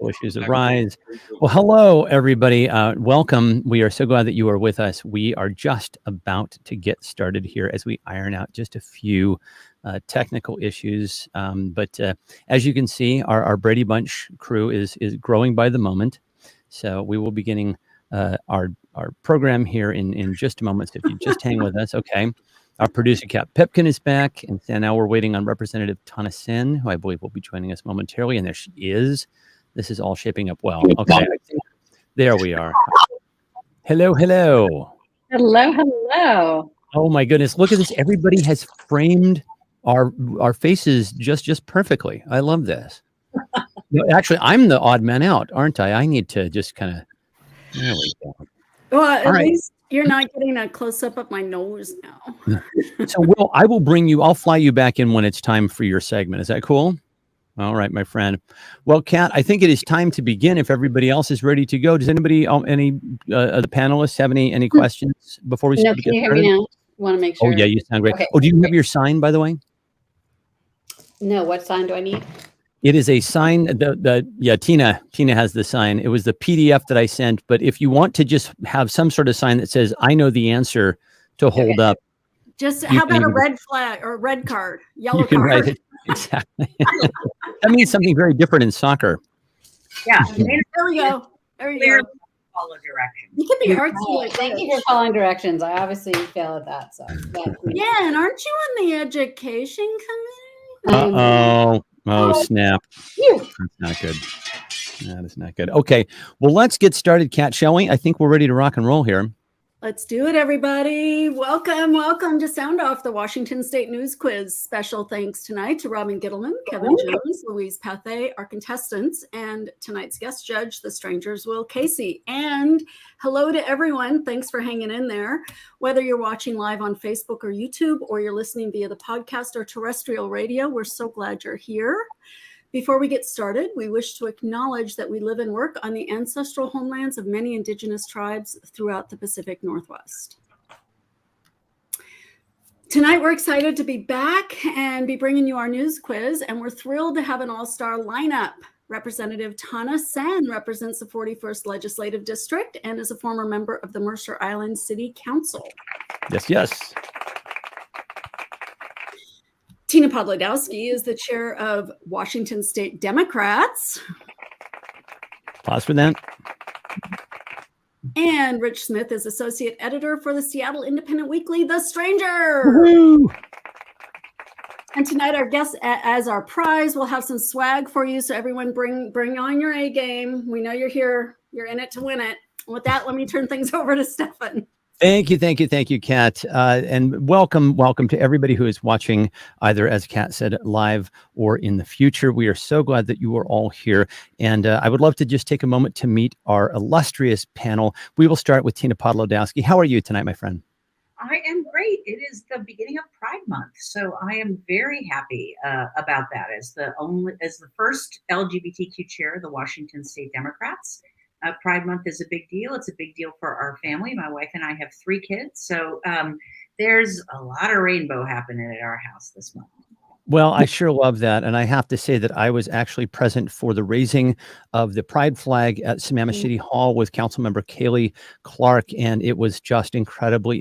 Issues arise. Well, hello, everybody. Welcome. We are so glad that you are with us. We are just about to get started here as we iron out just a few technical issues. But as you can see, our Brady Bunch crew is growing by the moment. So we will be beginning our program here in just a moment. So if you just hang with us, okay. Our producer, Kat Pipkin, is back. And now we're waiting on Representative Tana Senn, who I believe will be joining us momentarily. And there she is. This is all shaping up well. Okay, there we are. Hello, hello. Hello, hello. Oh my goodness, look at this. Everybody has framed our faces just perfectly. I love this. Actually, I'm the odd man out, aren't I? I need to just kind of, there we go. Well, at least you're not getting a close-up of my nose now. So I will bring you, I'll fly you back in when it's time for your segment. Is that cool? All right, my friend. Well, Kat, I think it is time to begin if everybody else is ready to go. Does anybody, any of the panelists have any questions before we start? Can you hear me now? Want to make sure. Oh, yeah, you sound great. Okay. Oh, do you have your sign, by the way? No, what sign do I need? It is a sign. Tina has the sign. It was the PDF that I sent. But if you want to just have some sort of sign that says, I know the answer to hold up. Just how about a red flag or red card, yellow you can card? Write it. Exactly. That means something very different in soccer. Yeah. There we go. There you go. Follow directions. You can be artsy. Thank you for following directions. I obviously fail at that. So yeah, and aren't you on the education committee? Oh, snap. That's not good. That is not good. Okay. Well, let's get started, Kat, shall we? I think we're ready to rock and roll here. Let's do it, everybody. Welcome to Sound Off, the Washington State News Quiz. Special thanks tonight to Robin Gittleman, Kevin Jones, Louise Pathe, our contestants, and tonight's guest judge, the Strangers, Will Casey. And hello to everyone. Thanks for hanging in there. Whether you're watching live on Facebook or YouTube, or you're listening via the podcast or terrestrial radio, we're so glad you're here. Before we get started, we wish to acknowledge that we live and work on the ancestral homelands of many indigenous tribes throughout the Pacific Northwest. Tonight, we're excited to be back and be bringing you our news quiz, and we're thrilled to have an all-star lineup. Representative Tana Senn represents the 41st Legislative District and is a former member of the Mercer Island City Council. Yes. Tina Podlodowski is the chair of Washington State Democrats. Applause for that. And Rich Smith is associate editor for the Seattle Independent Weekly, The Stranger. Woo-hoo! And tonight, our guest, as our prize, we'll have some swag for you. So everyone bring on your A game. We know you're here. You're in it to win it. With that, let me turn things over to Stefan. Thank you, Kat. And welcome to everybody who is watching, either, as Kat said, live or in the future. We are so glad that you are all here. And I would love to just take a moment to meet our illustrious panel. We will start with Tina Podlodowski. How are you tonight, my friend? I am great. It is the beginning of Pride Month, so I am very happy about that. As the first LGBTQ chair of the Washington State Democrats, Pride Month is a big deal. It's a big deal for our family. My wife and I have 3 kids, so there's a lot of rainbow happening at our house this month. Well, I sure love that. And I have to say that I was actually present for the raising of the pride flag at Sammamish City Hall with Councilmember Kaylee Clark. And it was just incredibly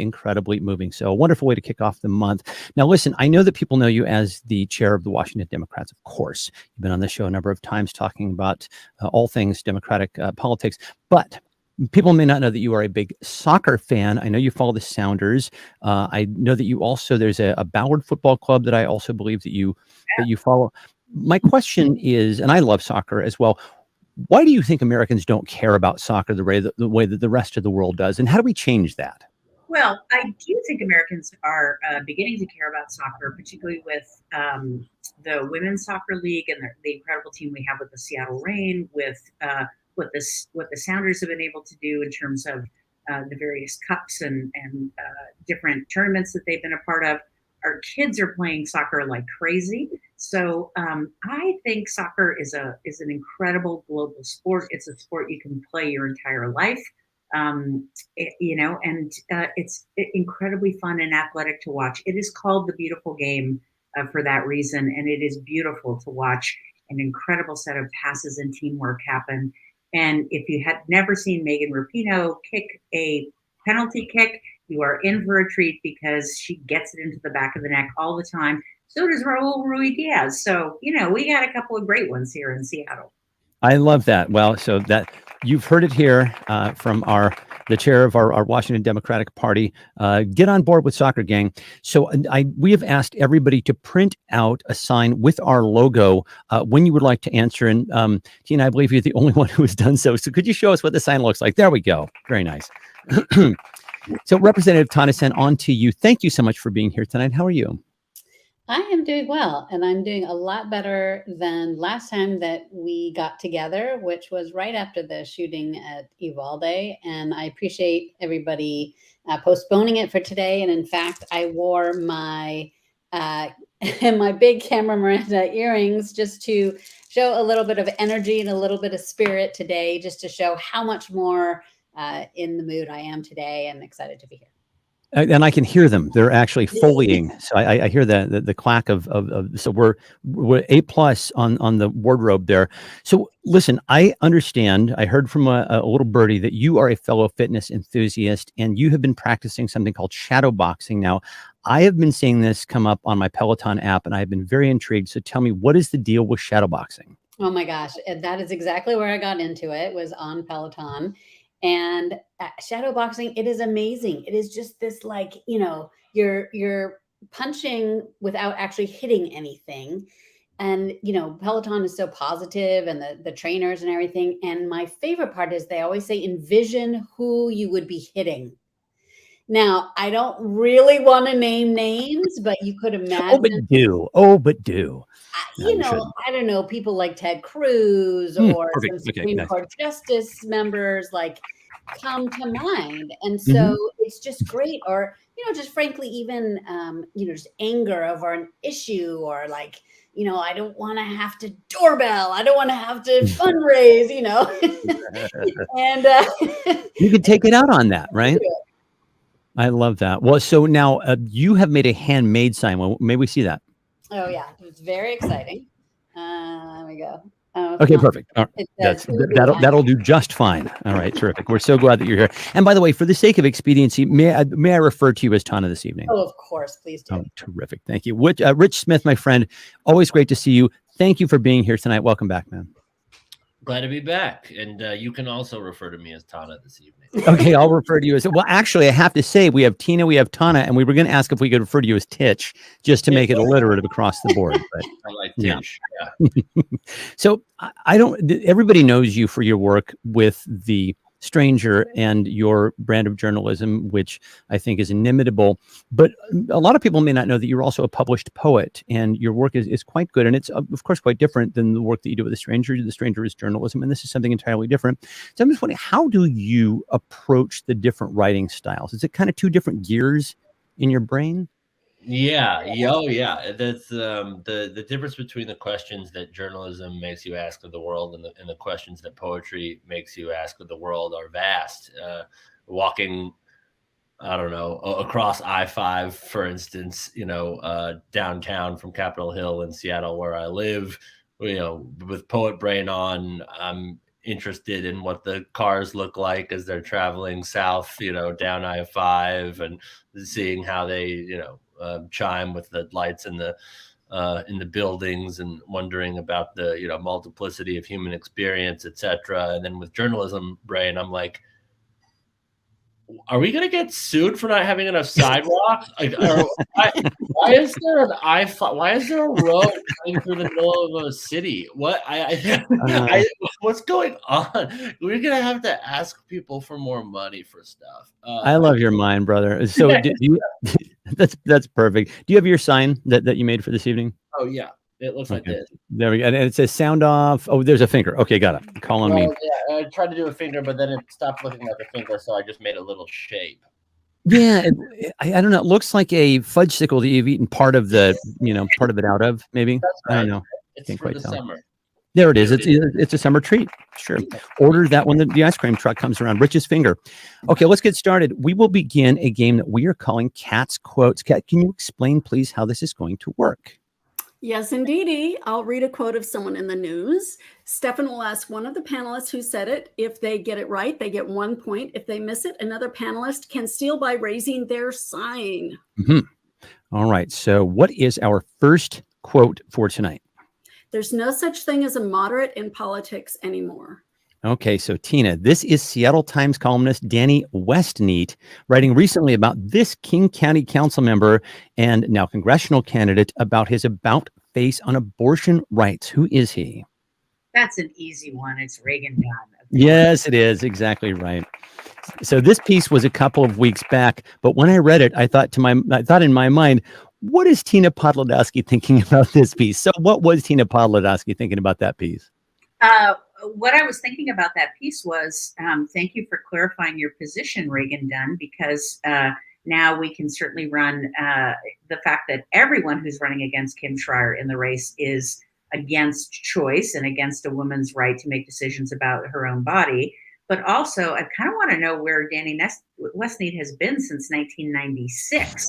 moving. So a wonderful way to kick off the month. Now, listen, I know that people know you as the chair of the Washington Democrats, of course. You've been on the show a number of times talking about all things Democratic politics. But people may not know that you are a big soccer fan. I know you follow the Sounders. I know that you also, there's a Ballard Football Club that I also believe that you follow. My question is, and I love soccer as well, why do you think Americans don't care about soccer the way that the rest of the world does? And how do we change that? Well, I do think Americans are beginning to care about soccer, particularly with the Women's Soccer League and the incredible team we have with the Seattle Reign, with what the Sounders have been able to do in terms of the various cups and different tournaments that they've been a part of. Our kids are playing soccer like crazy. So I think soccer is an incredible global sport. It's a sport you can play your entire life. It's incredibly fun and athletic to watch. It is called the beautiful game for that reason, and it is beautiful to watch an incredible set of passes and teamwork happen. And if you had never seen Megan Rapinoe kick a penalty kick, you are in for a treat because she gets it into the back of the net all the time. So does Raul Ruidiaz. So, we got a couple of great ones here in Seattle. I love that. Well, so that you've heard it here from the chair of our Washington Democratic Party. Get on board with Soccer Gang. So we have asked everybody to print out a sign with our logo when you would like to answer. And Tina, I believe you're the only one who has done so. So could you show us what the sign looks like? There we go. Very nice. So Representative Tana, Senn, on to you. Thank you so much for being here tonight. How are you? I am doing well, and I'm doing a lot better than last time that we got together, which was right after the shooting at Uvalde. And I appreciate everybody postponing it for today. And in fact, I wore my my big Camera Miranda earrings just to show a little bit of energy and a little bit of spirit today, just to show how much more in the mood I am today, and excited to be here. And I can hear them. They're actually foleying. So I hear the clack of so we're A+ on the wardrobe there. So listen, I understand. I heard from a little birdie that you are a fellow fitness enthusiast and you have been practicing something called shadow boxing. Now, I have been seeing this come up on my Peloton app and I've been very intrigued. So tell me, what is the deal with shadow boxing? Oh my gosh. That is exactly where I got into it, was on Peloton. And shadow boxing, it is amazing. It is just this, like, you're punching without actually hitting anything. And, Peloton is so positive, and the trainers and everything. And my favorite part is they always say, envision who you would be hitting. Now, I don't really want to name names, but you could imagine. But do. I don't know, people like Ted Cruz or some Supreme Court justice members come to mind. And so it's just great. Or, just frankly, even, just anger over an issue, or I don't want to have to doorbell. I don't want to have to fundraise, and you can take it out on that, right? I love that. Well, so now you have made a handmade sign. Well, may we see that? Oh yeah, it's very exciting. There we go. Okay, perfect. All right. That'll do just fine. All right, terrific. We're so glad that you're here. And by the way, for the sake of expediency, may I refer to you as Tana this evening? Oh, of course, please do. Oh, terrific. Thank you. Rich Smith, my friend, always great to see you. Thank you for being here tonight. Welcome back, man. Glad to be back. And you can also refer to me as Tana this evening. Okay, I'll refer to you as, well, actually, I have to say, we have Tina, we have Tana, and we were going to ask if we could refer to you as Titch, just to make it alliterative across the board. But I like Titch, yeah. So everybody knows you for your work with The Stranger and your brand of journalism, which I think is inimitable. But a lot of people may not know that you're also a published poet, and your work is quite good. And it's, of course, quite different than the work that you do with The Stranger. The Stranger is journalism, and this is something entirely different. So I'm just wondering, how do you approach the different writing styles? Is it kind of two different gears in your brain? Yeah. Oh, yeah. That's the difference between the questions that journalism makes you ask of the world and the questions that poetry makes you ask of the world are vast. Walking, I don't know, across I-5, for instance, downtown from Capitol Hill in Seattle, where I live, with Poet Brain on, I'm interested in what the cars look like as they're traveling south, down I-5, and seeing how they, chime with the lights in the buildings, and wondering about the multiplicity of human experience, etc. And then with Journalism Brain, I'm like, are we gonna get sued for not having enough sidewalks? Why is there why is there a road going through the middle of a city? What what's going on? We're gonna have to ask people for more money for stuff. I love your mind, brother. So that's perfect. Do you have your sign that you made for this evening? Oh yeah. It looks like this. There we go. And it says sound off. Oh, there's a finger. Okay, got it. Call on me. Yeah, I tried to do a finger, but then it stopped looking like a finger, so I just made a little shape. Yeah, I don't know. It looks like a fudgesicle that you've eaten part of the, part of it out of, maybe. That's right. I don't know. It's Can't for quite the tell. summer. There it is. It's a summer treat. Sure. Order that when the ice cream truck comes around. Rich's finger. Okay, let's get started. We will begin a game that we are calling Cat's Quotes. Cat, can you explain, please, how this is going to work? Yes, indeedy. I'll read a quote of someone in the news. Stefan will ask one of the panelists who said it. If they get it right, they get 1 point. If they miss it, another panelist can steal by raising their sign. All right. So what is our first quote for tonight? There's no such thing as a moderate in politics anymore. Okay, so Tina, this is Seattle Times columnist Danny Westneat writing recently about this King County council member and now congressional candidate about his about face on abortion rights. Who is he? That's an easy one. It's Reagan Dunn. Yes, it is. Exactly right. So this piece was a couple of weeks back, but when I read it, I thought in my mind, what is Tina Podlodowski thinking about this piece? So what was Tina Podlodowski thinking about that piece? What I was thinking about that piece was, thank you for clarifying your position, Reagan Dunn, because now we can certainly run the fact that everyone who's running against Kim Schreier in the race is against choice and against a woman's right to make decisions about her own body. But also, I kind of want to know where Danny Westneat has been since 1996.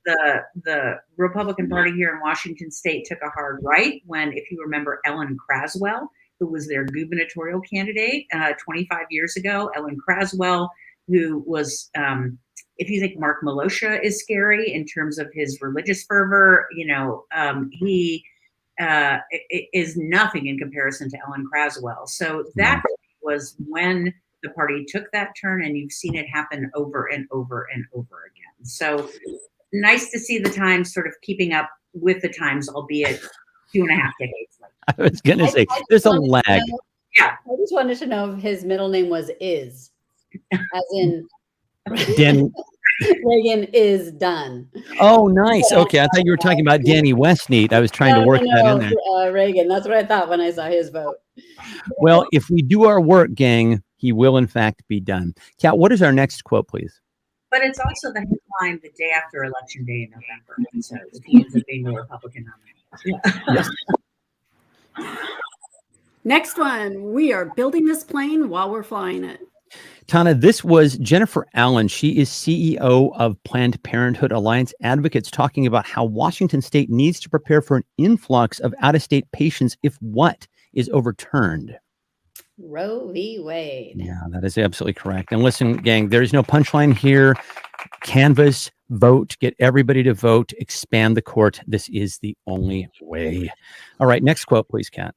The Republican Party here in Washington State took a hard right when, if you remember, Ellen Craswell, who was their gubernatorial candidate 25 years ago, Ellen Craswell, who was, if you think Mark Milosha is scary in terms of his religious fervor, he is nothing in comparison to Ellen Craswell. So that was when the party took that turn, and you've seen it happen over and over and over again. So nice to see the Times sort of keeping up with the times, albeit 2.5 decades later. I was going to say, there's a lag. Yeah. I just wanted to know if his middle name was Is, as in Danny. Reagan is done. Oh, nice. Okay, I thought you were talking about Danny Westneat. I was trying to work that in there. Reagan. That's what I thought when I saw his vote. Well, if we do our work, gang, he will in fact be done. Kat, what is our next quote, please? But it's also the headline the day after Election Day in November. So if he ends up being the Republican nominee. Yes. Next one. We are building this plane while we're flying it. Tana, this was Jennifer Allen. She is CEO of Planned Parenthood Alliance Advocates, talking about how Washington State needs to prepare for an influx of out-of-state patients if what is overturned. Roe v. Wade. Yeah, that is absolutely correct. And listen, gang, there is no punchline here. Canvass, vote, get everybody to vote, expand the court. This is the only way. All right, next quote, please, Kat.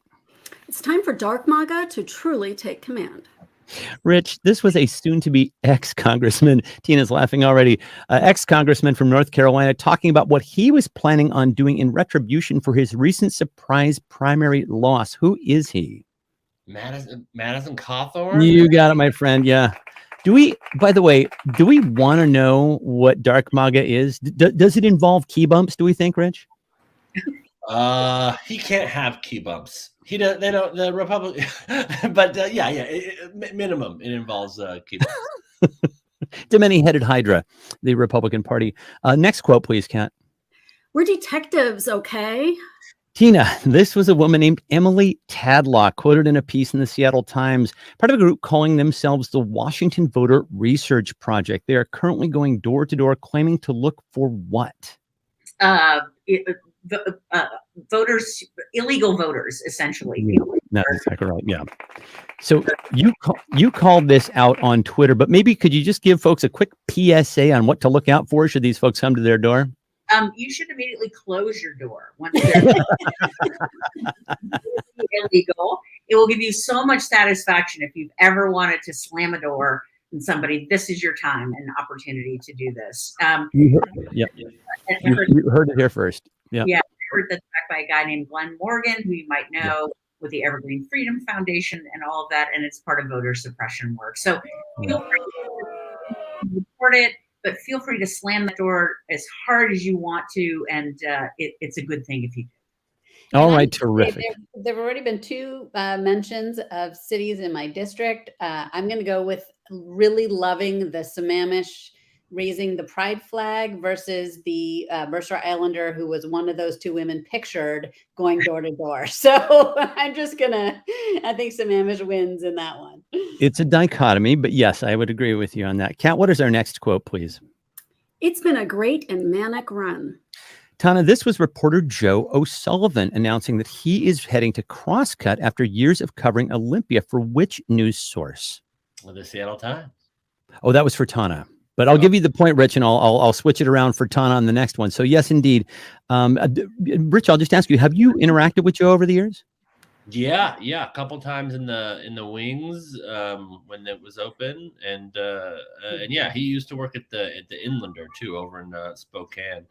It's time for Dark MAGA to truly take command. Rich, this was a soon-to-be ex-congressman, Tina's laughing already, ex-congressman from North Carolina, talking about what he was planning on doing in retribution for his recent surprise primary loss. Who is he? Madison Cawthorn? You got it, my friend. Yeah. By the way, do we want to know what Dark MAGA is? Does it involve key bumps, do we think, Rich? He can't have key bumps. They don't, the Republican, but minimum it involves key bumps. The many-headed Hydra, the Republican Party. Next quote, please, Kat. We're detectives, okay? Tina, this was a woman named Emily Tadlock, quoted in a piece in the Seattle Times, part of a group calling themselves the Washington Voter Research Project. They are currently going door to door, claiming to look for what? Voters, illegal voters, essentially. That's exactly right. Yeah. So you called this out on Twitter, but maybe could you just give folks a quick PSA on what to look out for should these folks come to their door? You should immediately close your door once they're illegal. It will give you so much satisfaction if you've ever wanted to slam a door and somebody. This is your time and opportunity to do this. You heard it here first. Yeah. Yeah, I heard that by a guy named Glenn Morgan, who you might know with the Evergreen Freedom Foundation and all of that, and it's part of voter suppression work. So feel free to report it. But feel free to slam the door as hard as you want to, and it's a good thing if you do. All right, terrific. There have already been 2 mentions of cities in my district. I'm going to go with really loving the Sammamish raising the pride flag versus the Mercer Islander, who was one of those 2 women pictured going door to door. So I think Sammamish wins in that one. It's a dichotomy, but yes, I would agree with you on that. Kat, what is our next quote, please? It's been a great and manic run. Tana, this was reporter Joe O'Sullivan announcing that he is heading to Crosscut after years of covering Olympia. For which news source? With the Seattle Times. Oh, that was for Tana. But I'll give you the point, Rich, and I'll switch it around for Tana on the next one. So yes, indeed. Rich, I'll just ask you, have you interacted with Joe over the years? Yeah, a couple times in the wings when it was open, and yeah, he used to work at the Inlander too over in Spokane.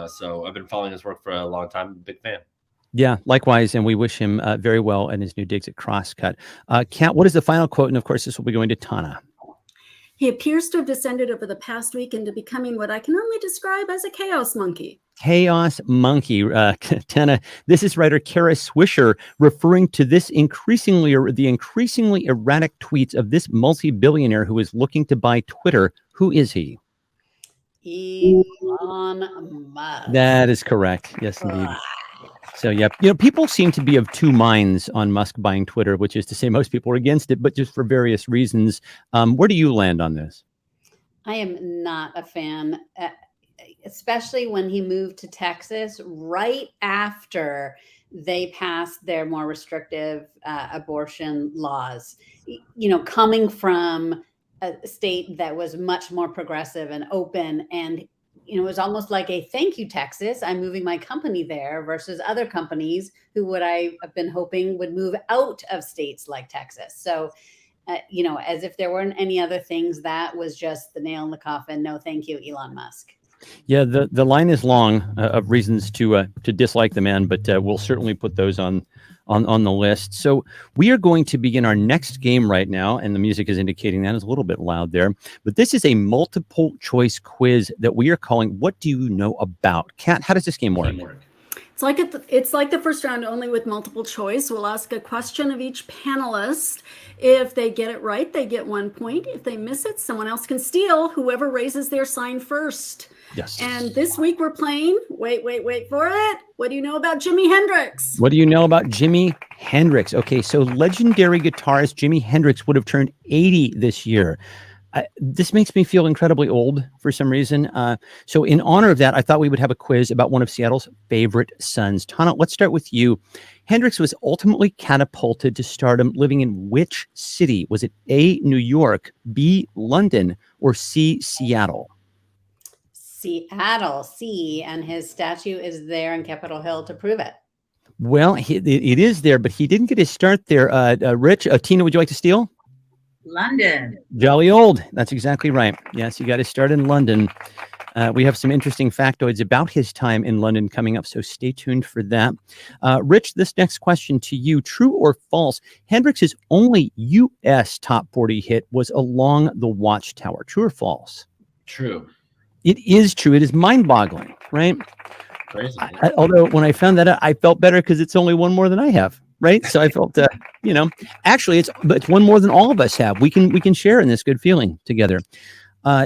So I've been following his work for a long time. Big fan. Yeah, likewise, and we wish him very well in his new digs at Crosscut. Kat, what is the final quote? And of course, this will be going to Tana. He appears to have descended over the past week into becoming what I can only describe as a chaos monkey. Chaos monkey. Tana, this is writer Kara Swisher referring to the increasingly erratic tweets of this multi-billionaire who is looking to buy Twitter. Who is he? Elon Musk. That is correct. Yes, indeed. So, yeah, people seem to be of two minds on Musk buying Twitter, which is to say most people are against it, but just for various reasons. Where do you land on this? I am not a fan, especially when he moved to Texas right after they passed their more restrictive abortion laws. Coming from a state that was much more progressive and open, and it was almost like a thank you, Texas, I'm moving my company there, versus other companies who would I have been hoping would move out of states like Texas. So, as if there weren't any other things, that was just the nail in the coffin. No, thank you, Elon Musk. Yeah, the line is long of reasons to dislike the man, but we'll certainly put those on the list. So we are going to begin our next game right now, and the music is indicating that is a little bit loud there. But this is a multiple choice quiz that we are calling "What Do You Know About?" Kat, how does this game work? It's like the first round, only with multiple choice. We'll ask a question of each panelist. If they get it right, they get 1 point. If they miss it, someone else can steal. Whoever raises their sign first. Yes. And this week we're playing, wait for it. What do you know about Jimi Hendrix? What do you know about Jimi Hendrix? Okay, so legendary guitarist Jimi Hendrix would have turned 80 this year. This makes me feel incredibly old for some reason. So in honor of that, I thought we would have a quiz about one of Seattle's favorite sons. Tana, let's start with you. Hendrix was ultimately catapulted to stardom living in which city? Was it A, New York, B, London, or C, Seattle? Seattle, C, and his statue is there in Capitol Hill to prove it. Well, it is there, but he didn't get his start there. Rich, Tina, would you like to steal? London. Jolly old. That's exactly right. Yes, you got to start in London. We have some interesting factoids about his time in London coming up, so stay tuned for that. Rich, this next question to you. True or false? Hendrix's only U.S. top 40 hit was Along the Watchtower. True or false? True. It is true. It is mind-boggling, right? Crazy. Although when I found that out, I felt better because it's only one more than I have, right? So I felt, actually, it's one more than all of us have. We can share in this good feeling together.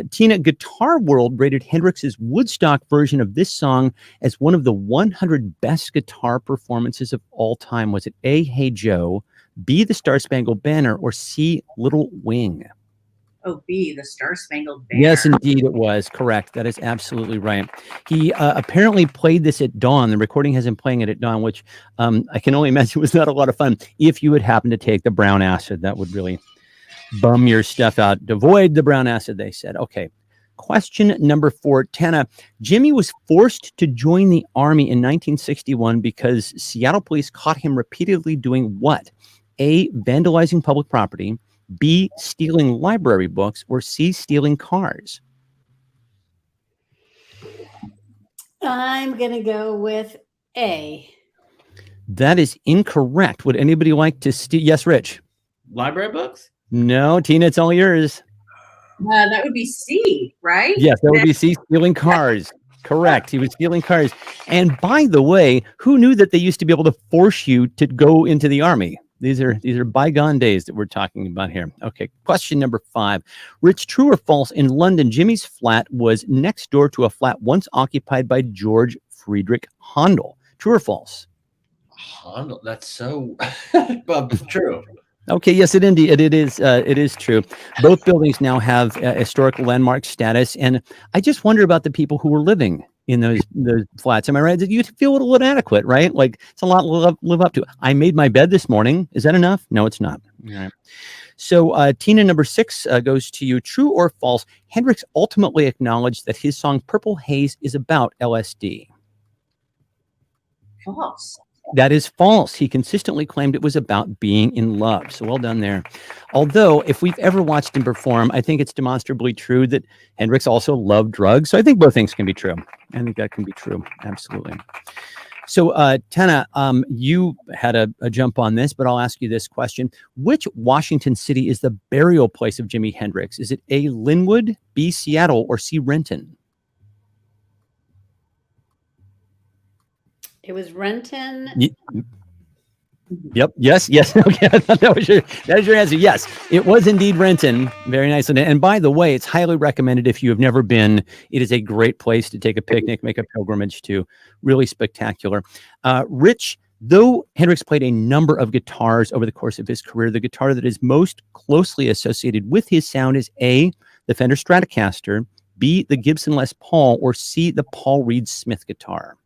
Tina, Guitar World rated Hendrix's Woodstock version of this song as one of the 100 best guitar performances of all time. Was it A, Hey Joe, B, The Star Spangled Banner, or C, Little Wing? Oh, B, The Star Spangled Banner. Yes, indeed it was. Correct. That is absolutely right. He apparently played this at dawn. The recording has him playing it at dawn, which I can only imagine was not a lot of fun. If you would happen to take the brown acid, that would really bum your stuff out. Avoid the brown acid, they said. Okay. Question number 4. Tana, Jimmy was forced to join the Army in 1961 because Seattle police caught him repeatedly doing what? A, vandalizing public property, B, stealing library books, or C, stealing cars? I'm going to go with A. That is incorrect. Would anybody like to steal? Yes, Rich. Library books? No, Tina, it's all yours. That would be C, right? Yes, that would be C, stealing cars. Correct. He was stealing cars. And by the way, who knew that they used to be able to force you to go into the Army? These are bygone days that we're talking about here. Okay, question number 5. Rich, true or false? In London, Jimmy's flat was next door to a flat once occupied by George Friedrich Handel. True or false? Handel, that's so true. Okay, yes, it is true. Both buildings now have historical landmark status, and I just wonder about the people who were living in those flats. Am I right? You feel a little inadequate, right? Like it's a lot to live up to. I made my bed this morning. Is that enough? No, it's not. All right. So Tina, number 6 goes to you. True or false? Hendrix ultimately acknowledged that his song Purple Haze is about LSD. False. That is false. He consistently claimed it was about being in love. So well done there. Although, if we've ever watched him perform, I think it's demonstrably true that Hendrix also loved drugs. So I think both things can be true. I think that can be true. Absolutely. So, Tana, you had a jump on this, but I'll ask you this question. Which Washington city is the burial place of Jimi Hendrix? Is it A, Linwood, B, Seattle, or C, Renton? It was Renton. Yep. Yes. Okay. I thought that was your answer. Yes, it was indeed Renton. Very nice. And by the way, it's highly recommended if you have never been. It is a great place to take a picnic, make a pilgrimage to. Really spectacular. Rich, though Hendrix played a number of guitars over the course of his career, the guitar that is most closely associated with his sound is A, the Fender Stratocaster, B, the Gibson Les Paul, or C, the Paul Reed Smith guitar.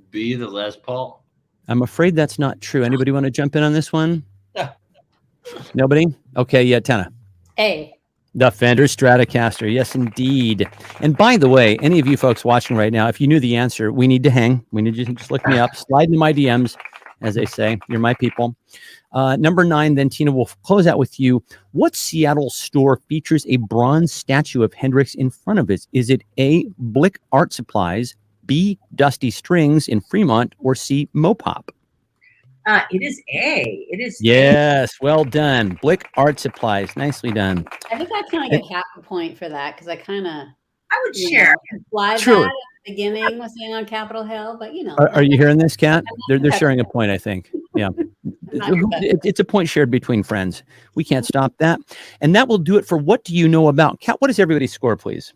B, the Les Paul. I'm afraid that's not true. Anybody want to jump in on this one? Yeah. Nobody? Okay, yeah, Tana. A. The Fender Stratocaster. Yes, indeed. And by the way, any of you folks watching right now, if you knew the answer, we need to hang. We need you to just look me up, slide into my DMs, as they say. You're my people. Number 9, then, Tina, we'll close out with you. What Seattle store features a bronze statue of Hendrix in front of it? Is it A, Blick Art Supplies, B, Dusty Strings in Fremont, or C, Mopop? It is A. It is. Yes, well done. Blick Art Supplies. Nicely done. I think I kind of get half a point for that because I kind of I would share. Implied True. that at the beginning was saying on Capitol Hill, but Are you hearing this, Kat? They're sharing a point, I think. Yeah. It's a point shared between friends. We can't stop that. And that will do it for What Do You Know About? Kat, what is everybody's score, please?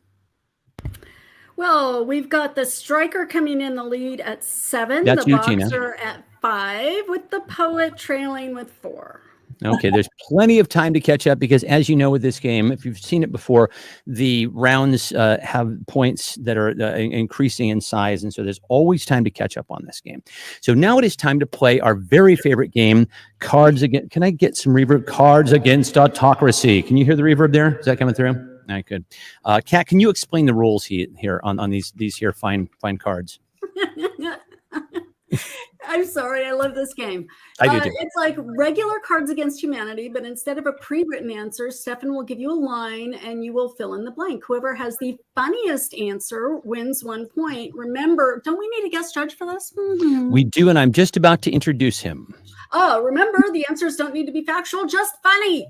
Well, we've got the striker coming in the lead at 7, That's the you, Tina. boxer at 5, with the poet trailing with 4. Okay, there's plenty of time to catch up because, as you know, with this game, if you've seen it before, the rounds have points that are increasing in size, and so there's always time to catch up on this game. So now it is time to play our very favorite game, Cards Against. Can I get some reverb? Cards Against Autocracy. Can you hear the reverb there? Is that coming through? All right, good. Kat, can you explain the rules here on these here fine cards? I'm sorry, I love this game. I do too. It's like regular Cards Against Humanity, but instead of a pre-written answer, Stefan will give you a line and you will fill in the blank. Whoever has the funniest answer wins 1 point. Remember, don't we need a guest judge for this? Mm-hmm. We do, and I'm just about to introduce him. Oh, remember, the answers don't need to be factual, just funny.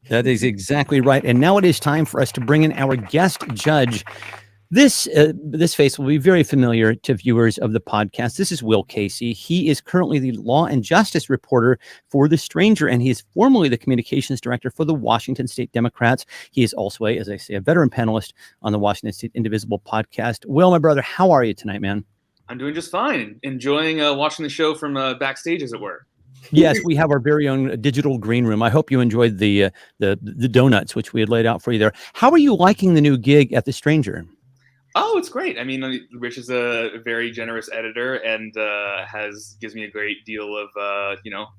That is exactly right. And now it is time for us to bring in our guest judge. This face will be very familiar to viewers of the podcast. This is Will Casey. He is currently the law and justice reporter for The Stranger, and he is formerly the communications director for the Washington State Democrats. He is also, as I say, a veteran panelist on the Washington State Indivisible podcast. Will, my brother, how are you tonight, man? I'm doing just fine. Enjoying watching the show from backstage, as it were. Yes, we have our very own digital green room. I hope you enjoyed the donuts, which we had laid out for you there. How are you liking the new gig at The Stranger? Oh, it's great. I mean, Rich is a very generous editor and gives me a great deal of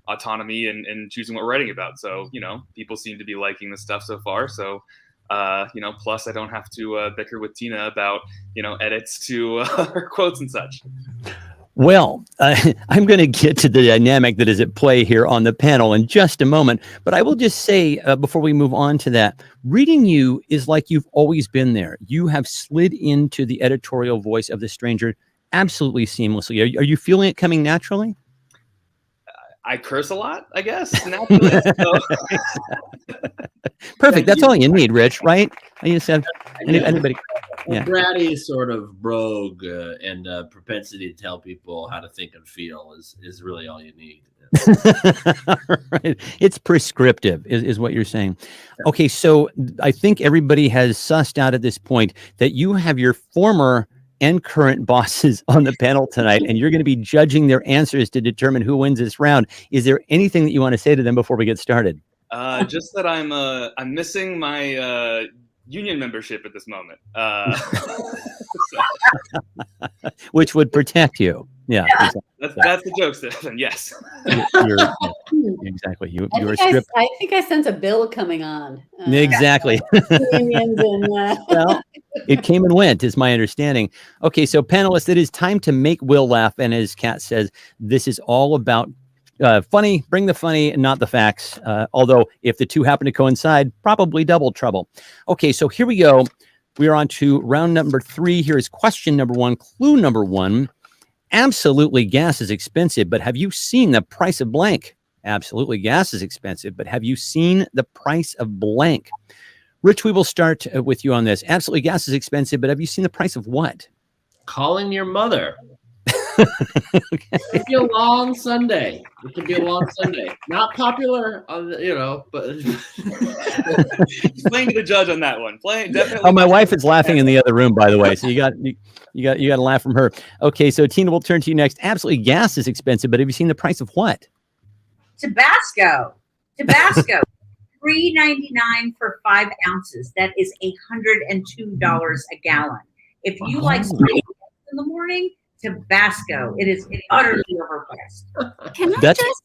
autonomy in choosing what we're writing about. So people seem to be liking the stuff so far. So plus I don't have to bicker with Tina about edits to her quotes and such. Well, I'm going to get to the dynamic that is at play here on the panel in just a moment. But I will just say, before we move on to that, reading you is like you've always been there. You have slid into the editorial voice of The Stranger absolutely seamlessly. Are you feeling it coming naturally? I curse a lot, I guess. Naturally, Perfect. That's all you need, Rich, right? I just have anybody. Yeah. Bratty sort of brogue and propensity to tell people how to think and feel is really all you need. Right. It's prescriptive is what you're saying. Okay, so I think everybody has sussed out at this point that you have your former and current bosses on the panel tonight, and you're going to be judging their answers to determine who wins this round. Is there anything that you want to say to them before we get started? Just that I'm missing my union membership at this moment. which would protect you. Yeah, exactly. That's the joke, Stephen. Yes. Exactly. I think I sense a bill coming on. Exactly. Unions and, well, it came and went, is my understanding. Okay, so panelists, it is time to make Will laugh. And as Kat says, this is all about funny. Bring the funny, not the facts. Although if the two happen to coincide, probably double trouble. Okay, so here we go. We are on to round number 3. Here is question number 1, clue number 1. Absolutely, gas is expensive, but have you seen the price of blank? Absolutely, gas is expensive, but have you seen the price of blank? Rich, we will start with you on this. Absolutely, gas is expensive, but have you seen the price of what? Calling your mother. Okay. It could be a long Sunday. Not popular, but He's playing to the judge on that one. Definitely. Oh, my wife is laughing in the other room, by the way. So you got to laugh from her. Okay, so Tina, we'll turn to you next. Absolutely, gas is expensive, but have you seen the price of what? Tabasco. $3.99 for 5 ounces. That is $102 a gallon. If you like spicy in the morning, Tabasco. It is utterly overpriced. Can I just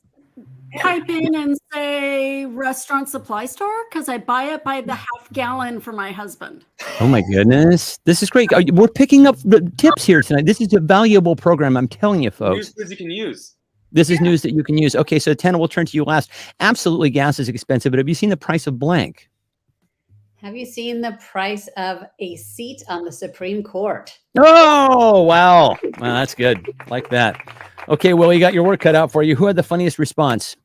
pipe in and say restaurant supply store? Because I buy it by the half gallon for my husband. Oh my goodness. This is great. We're picking up tips here tonight. This is a valuable program. I'm telling you, folks. News you can use. This is news that you can use. Okay, so Tana, we'll turn to you last. Absolutely, gas is expensive, but have you seen the price of blank? Have you seen the price of a seat on the Supreme Court? Oh, wow. Wow, that's good. Like that. Okay, well, you got your work cut out for you. Who had the funniest response?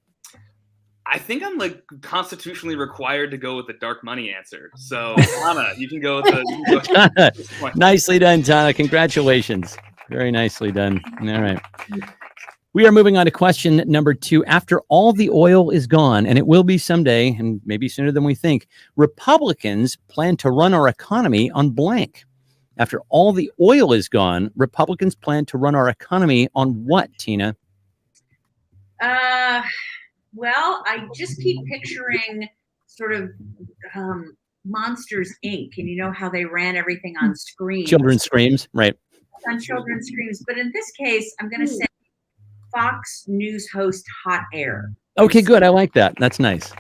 I think I'm constitutionally required to go with the dark money answer. So, Tana, you can go with the. Nicely done, Tana. Congratulations. Very nicely done. All right. We are moving on to question number 2. After all the oil is gone, and it will be someday, and maybe sooner than we think, Republicans plan to run our economy on blank. After all the oil is gone, Republicans plan to run our economy on what, Tina? Well, I just keep picturing sort of Monsters, Inc. And you know how they ran everything on screens. Children's screams, right. On children's screens. But in this case, I'm going to say Fox News host Hot Air. Okay, good. I like that. That's nice.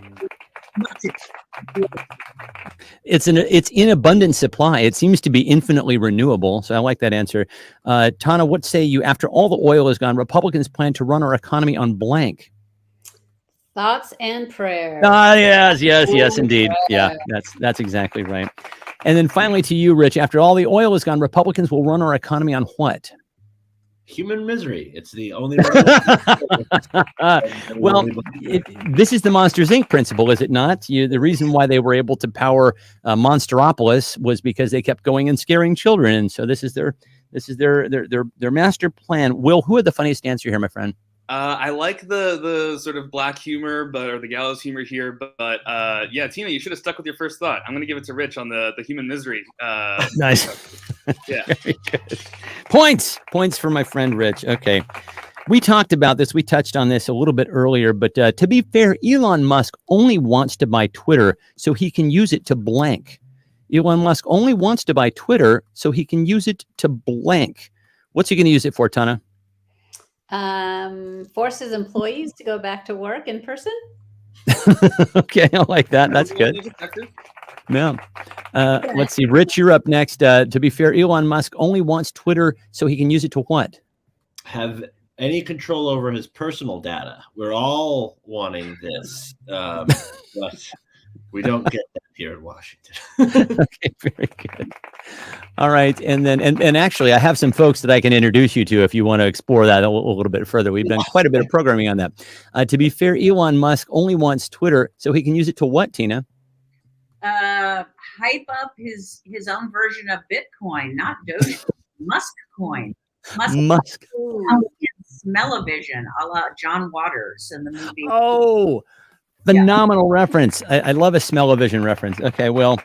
It's in abundant supply. It seems to be infinitely renewable. So I like that answer. Tana, what say you? After all the oil is gone, Republicans plan to run our economy on blank. Thoughts and prayers. Yes, indeed. Yeah, that's exactly right. And then finally to you, Rich, after all the oil is gone, Republicans will run our economy on what? Human misery. It's the only well, this is the Monsters, Inc. principle, is it not? The reason why they were able to power Monsteropolis was because they kept going and scaring children. And so this is their master plan. Will, who had the funniest answer here, my friend? I like the sort of black humor, or the gallows humor here. But yeah, Tina, you should have stuck with your first thought. I'm going to give it to Rich on the human misery. Nice. Yeah. Very good. Points for my friend Rich. Okay. We talked about this. We touched on this a little bit earlier, but to be fair, Elon Musk only wants to buy Twitter so he can use it to blank. Elon Musk only wants to buy Twitter so he can use it to blank. What's he going to use it for, Tana? Force his employees to go back to work in person. Okay, I like that. That's good. Yeah. Let's see. Rich, you're up next. To be fair, Elon Musk only wants Twitter so he can use it to what? Have any control over his personal data. We're all wanting this, but we don't get that here in Washington. Okay, very good. All right, and then and actually, I have some folks that I can introduce you to if you want to explore that a little bit further. We've done quite a bit of programming on that. To be fair, Elon Musk only wants Twitter so he can use it to what, Tina? Hype up his own version of Bitcoin, not Doge, Musk coin. Musk. Smell-o-vision, a la John Waters in the movie. Oh, phenomenal reference. I love a smell-o-vision reference. Okay, well,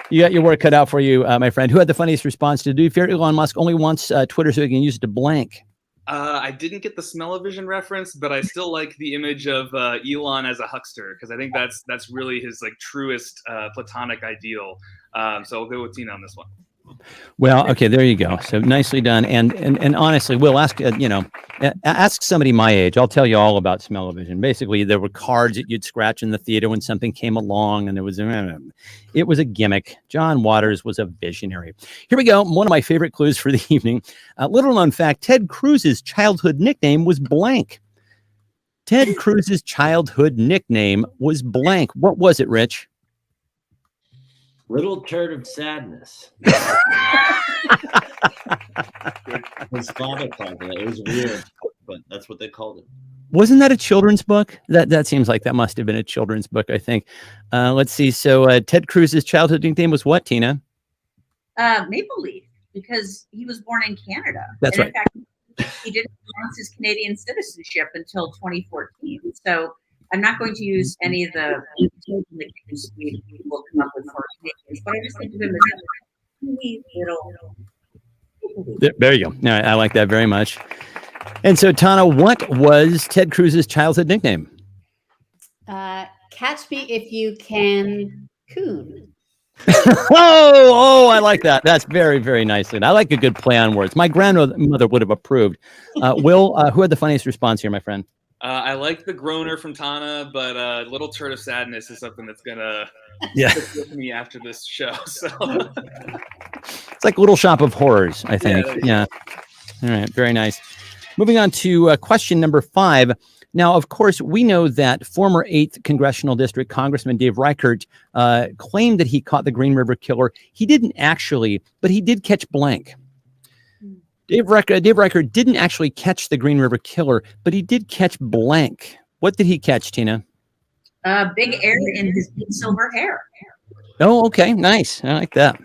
you got your work cut out for you, my friend. Who had the funniest response to do fear Elon Musk only wants Twitter so he can use it to blank? I didn't get the smell-o-vision reference, but I still like the image of Elon as a huckster because I think that's really his truest platonic ideal. So I'll go with Tina on this one. Well, okay, there you go. So nicely done. And honestly, we'll ask, ask somebody my age. I'll tell you all about smell-o-vision. Basically, there were cards that you'd scratch in the theater when something came along, and it was a gimmick. John Waters was a visionary. Here we go. One of my favorite clues for the evening. Little known fact, Ted Cruz's childhood nickname was blank. Ted Cruz's childhood nickname was blank. What was it, Rich? Little turd of sadness. His father called it. It was weird, but that's what they called it. Wasn't that a children's book? That seems like that must have been a children's book, I think. Let's see. So Ted Cruz's childhood nickname was what, Tina? Maple Leaf, because he was born in Canada. That's right. In fact, he didn't announce his Canadian citizenship until 2014. So I'm not going to use any of the nicknames we will come up with for Canadians, but I just think of him as a wee little. There you go. No, I like that very much. And so, Tana, what was Ted Cruz's childhood nickname? Catch me if you can, coon. I like that. That's very, very nicely. And I like a good play on words. My grandmother would have approved. Will, who had the funniest response here, my friend? I like the groaner from Tana, but Little Turd of Sadness is something that's gonna stick with me after this show. So it's like Little Shop of Horrors, I think. Yeah. All right. Very nice. Moving on to question number 5. Now, of course, we know that former 8th Congressional District Congressman Dave Reichert claimed that he caught the Green River Killer. He didn't actually, but he did catch blank. Dave Reichert didn't actually catch the Green River Killer, but he did catch blank. What did he catch, Tina? Big air in his big silver hair. Oh, okay. Nice. I like that.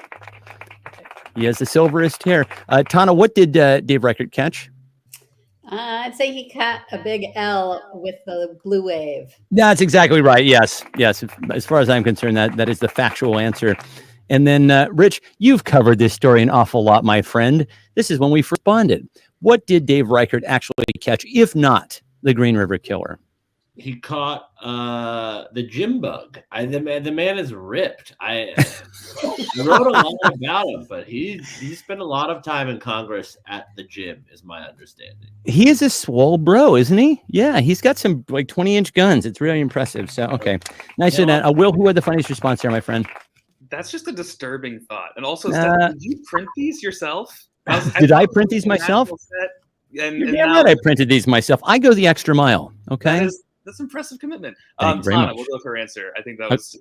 He has the silverest hair. Tana, what did Dave Reichert catch? I'd say he caught a big L with the blue wave. That's exactly right. Yes. As far as I'm concerned, that is the factual answer. And then, Rich, you've covered this story an awful lot, my friend. This is when we first bonded. What did Dave Reichert actually catch, if not the Green River Killer? He caught the gym bug. The man is ripped. I wrote a lot about him, but he spent a lot of time in Congress at the gym, is my understanding. He is a swole bro, isn't he? Yeah, he's got some like 20-inch guns. It's really impressive. So, okay. Nice. Yeah. Will, who had the funniest response here, my friend? That's just a disturbing thought. And also, Steph, did you print these yourself? Did I print these myself? And now I printed these myself. I go the extra mile. Okay. That's impressive commitment. Tana, we'll go with her answer. I think that was,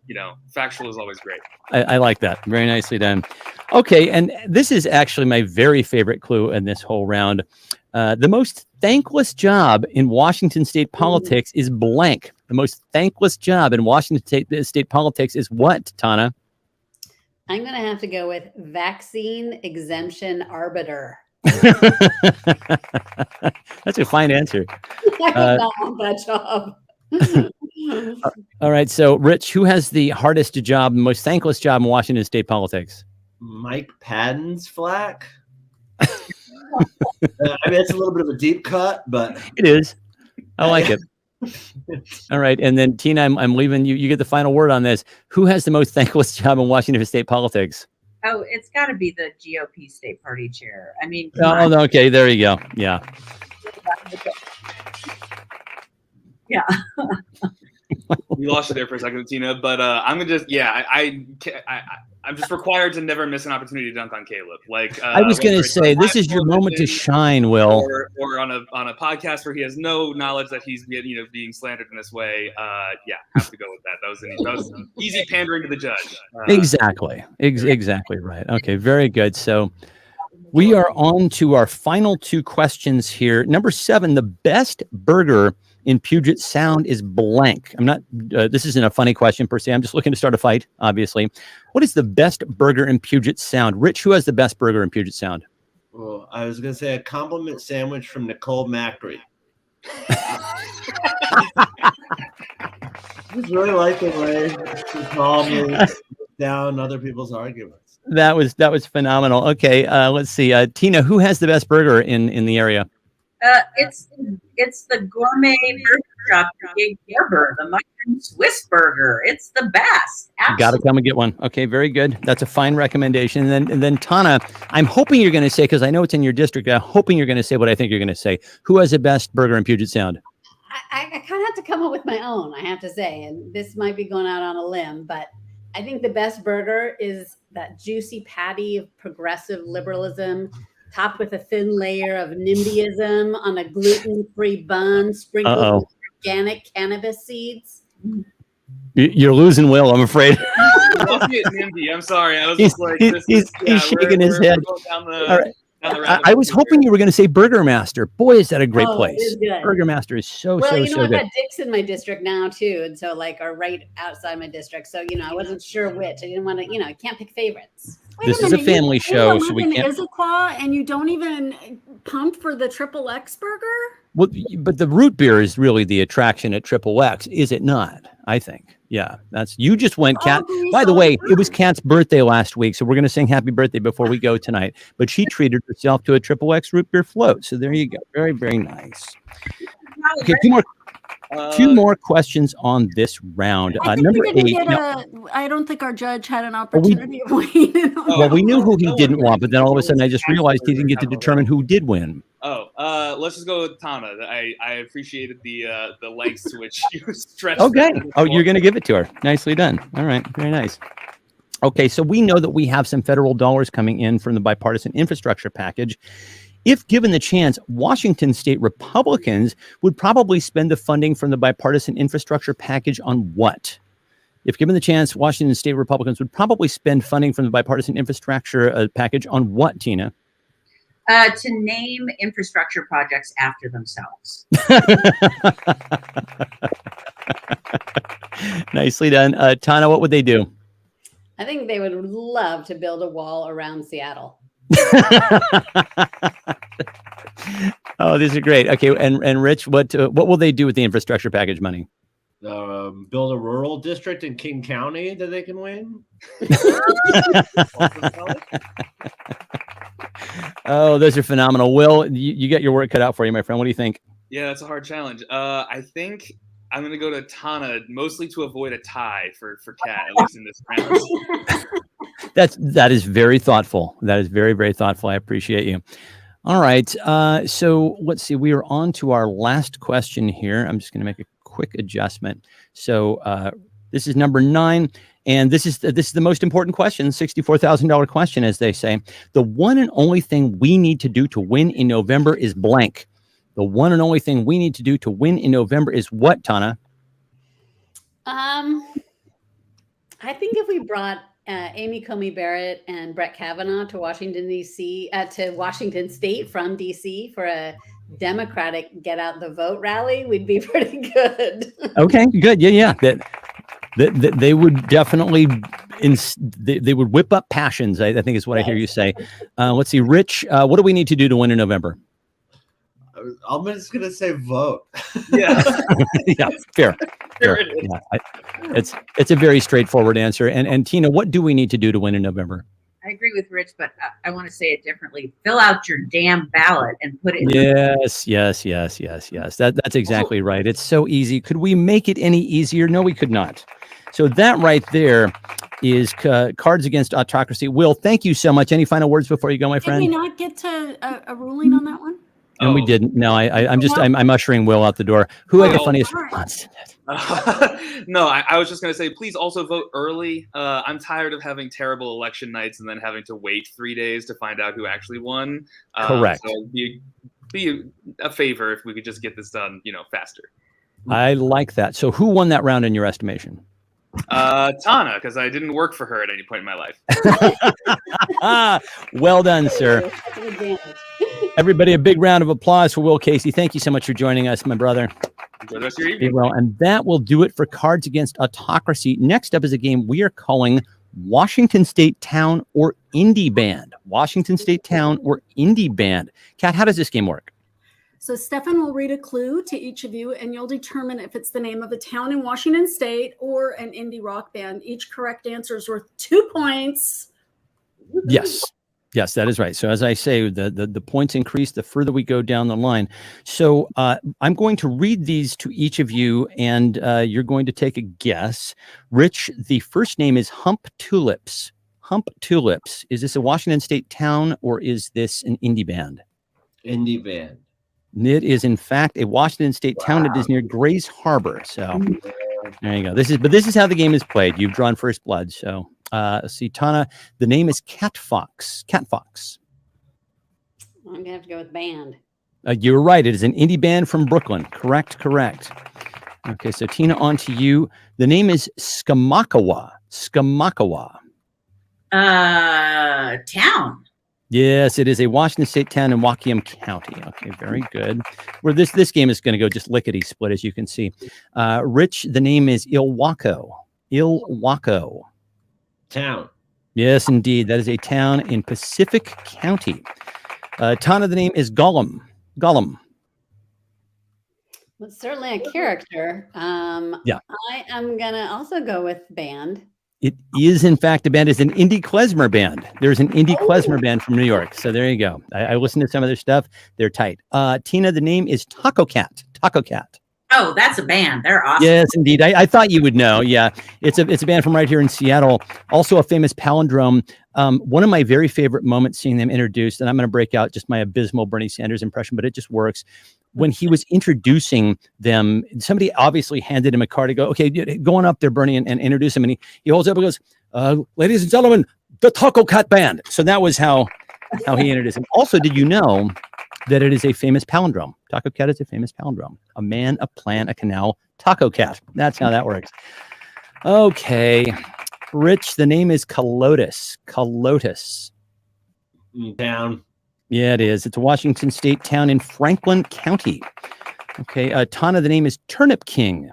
factual is always great. I like that. Very nicely done. Okay, and this is actually my very favorite clue in this whole round. The most thankless job in Washington state politics is blank. The most thankless job in Washington state politics is what, Tana? I'm going to have to go with vaccine exemption arbiter. That's a fine answer. I would not want that job. All right. So, Rich, who has the hardest job, the most thankless job in Washington state politics? Mike Padden's flack. I mean, it's a little bit of a deep cut, but it is. I like it. All right. And then, Tina, I'm leaving you. You get the final word on this. Who has the most thankless job in Washington state politics? Oh, it's got to be the GOP state party chair. I mean, okay, there you go. Yeah. Yeah. We lost you there for a second, Tina, but I'm gonna just I'm just required to never miss an opportunity to dunk on Caleb. Like I was going to say, this is your moment to shine, Will. Or on a podcast where he has no knowledge that he's being slandered in this way. Have to go with that. That was easy pandering to the judge. Exactly right. Okay, very good. So we are on to our final 2 questions here. Number 7, the best burger in Puget Sound is blank. I'm not, this isn't a funny question per se. I'm just looking to start a fight, obviously. What is the best burger in Puget Sound? Rich, who has the best burger in Puget Sound? Well, I was going to say a compliment sandwich from Nicole Macri. Just really like the way she calmly down other people's arguments. That was phenomenal. Okay, let's see. Tina, who has the best burger in the area? It's the gourmet burger truck, the Big Burger, the mushroom Swiss burger. It's the best. You got to come and get one. Okay, very good. That's a fine recommendation. And then Tana, I'm hoping you're going to say, because I know it's in your district, I'm hoping you're going to say what I think you're going to say. Who has the best burger in Puget Sound? I kind of have to come up with my own, I have to say, and this might be going out on a limb, but I think the best burger is that juicy patty of progressive liberalism, topped with a thin layer of NIMBYism on a gluten-free bun, sprinkled with organic cannabis seeds. You're losing Will, I'm afraid. I'm sorry. I was just like, he's shaking his head. All right. I was hoping you were going to say Burger Master. Boy, is that a great place. It is good. Burger Master is so I've good. got Dick's in my district now too, and so are right outside my district. So I wasn't sure which. I didn't want to. I can't pick favorites. This is a family show, so we can't. Issaquah, and you don't even pump for the XXX burger? Well, but the root beer is really the attraction at XXX, is it not? I think. Yeah, you just went, Kat. By the way, it was Kat's birthday last week, so we're going to sing happy birthday before we go tonight. But she treated herself to a XXX root beer float. So there you go. Very, very nice. Okay, two more questions on this round. Number 8. I don't think our judge had an opportunity of winning. Well, we knew who he didn't want, but then all of a sudden I just realized he didn't get to determine who did win. Let's just go with Tana. I appreciated the lengths to which you stretched. Okay. You're going to give it to her. Nicely done. All right. Very nice. Okay. So we know that we have some federal dollars coming in from the bipartisan infrastructure package. If given the chance, Washington state Republicans would probably spend the funding from the bipartisan infrastructure package on what? If given the chance, Washington state Republicans would probably spend funding from the bipartisan infrastructure package on what, Tina? To name infrastructure projects after themselves. Nicely done. Tana, what would they do? I think they would love to build a wall around Seattle. Oh, these are great. Okay, and Rich, what will they do with the infrastructure package money? Build a rural district in King County that they can win. Oh, those are phenomenal. Will, you got your work cut out for you, my friend. What do you think? Yeah, that's a hard challenge. I think I'm going to go to Tana, mostly to avoid a tie for Kat, at least in this round. That is very thoughtful. That is very, very thoughtful. I appreciate you. All right. So let's see. We are on to our last question here. I'm just going to make a quick adjustment. So this is number 9. And this is the most important question, $64,000 question, as they say. The one and only thing we need to do to win in November is blank. The one and only thing we need to do to win in November is what, Tana? I think if we brought Amy Coney Barrett and Brett Kavanaugh to Washington, D.C., to Washington State from D.C. for a Democratic get out the vote rally, we'd be pretty good. Okay, good. Yeah. That they would definitely they would whip up passions, I think is what I hear you say. Let's see, Rich, what do we need to do to win in November? I'm just gonna say vote. Yeah. Yeah, fair. Yeah, it's a very straightforward answer. And Tina, what do we need to do to win in November? I agree with Rich, but I want to say it differently. Fill out your damn ballot and put it in. Yes. That's exactly right. It's so easy. Could we make it any easier? No, we could not. So that right there is Cards Against Autocracy. Will, thank you so much. Any final words before you go, my friend? Did we not get to a ruling on that one? And we didn't. No, I'm ushering Will out the door. Who had the funniest response? No, I was just going to say, please also vote early. I'm tired of having terrible election nights and then having to wait 3 days to find out who actually won. Correct. So be a favor if we could just get this done, faster. I like that. So who won that round in your estimation? Tana, because I didn't work for her at any point in my life. Well done, sir. Everybody, a big round of applause for Will Casey. Thank you so much for joining us, my brother. Enjoy the rest of your evening. Well, and that will do it for Cards Against Autocracy. Next up is a game we are calling Washington State Town or Indie Band. Washington State Town or Indie Band. Kat, how does this game work? So Stefan will read a clue to each of you, and you'll determine if it's the name of a town in Washington State or an indie rock band. Each correct answer is worth 2 points. Yes. Yes, that is right. So as I say, the points increase the further we go down the line. So I'm going to read these to each of you, and you're going to take a guess. Rich, the first name is Hump Tulips. Hump Tulips. Is this a Washington State town, or is this an indie band? Indie band. It is, in fact, a Washington State town. It is near Grays Harbor. So there you go. This is how the game is played. You've drawn first blood. So let's see, Tana, the name is Cat Fox. Cat Fox. I'm gonna have to go with band. You're right. It is an indie band from Brooklyn. Correct. Okay, so Tina, on to you. The name is Skamakawa. Skamakawa. Town. Yes, it is a Washington State town in Waukegan County. Okay, very good. Where this game is going to go just lickety split, as you can see. Rich, the name is Ilwaco. Ilwaco. Town. Yes, indeed. That is a town in Pacific County. Tana, the name is Gollum. Gollum. Well, it's certainly a character. Yeah. I am gonna also go with band. It is, in fact, a band. It's an indie klezmer band. There's an indie klezmer band from New York. So there you go. I listened to some of their stuff. They're tight. Tina, the name is Taco Cat. Taco Cat. Oh, that's a band. They're awesome. Yes, indeed. I thought you would know. Yeah, it's a band from right here in Seattle. Also a famous palindrome. One of my very favorite moments seeing them introduced, and I'm going to break out just my abysmal Bernie Sanders impression, but it just works. When he was introducing them, somebody obviously handed him a card to go, okay, go on up there, Bernie, and introduce him. And he holds up and goes, ladies and gentlemen, the Taco Cat Band. So that was how he introduced him. Also, did you know that it is a famous palindrome? Taco Cat is a famous palindrome. A man, a plan, a canal, Taco Cat. That's how that works. Okay. Rich, the name is Calotus. Calotus. Town. Yeah, it is. It's a Washington State town in Franklin County. Okay. Tana, the name is Turnip King.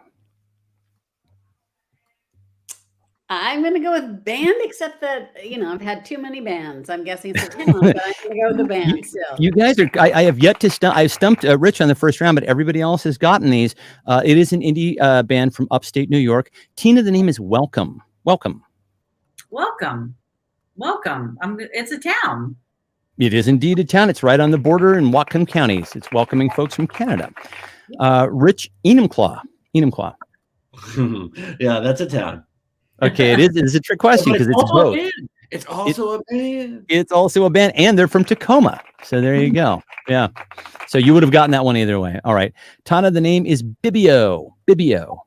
I'm going to go with band, except that, I've had too many bands. I'm guessing it's a town, but I'm going to go with the band still. You guys are, I have yet to stump, I've stumped Rich on the first round, but everybody else has gotten these. It is an indie band from upstate New York. Tina, the name is Welcome. Welcome. Welcome. It's a town. It is indeed a town. It's right on the border in Whatcom counties. It's welcoming folks from Canada. Rich, Enumclaw. Enumclaw. Yeah, that's a town. Okay, it is a trick question because it's both. It's also a band. It's also a band, and they're from Tacoma. So there you go. Yeah. So you would have gotten that one either way. All right. Tana, the name is Bibio. Bibio.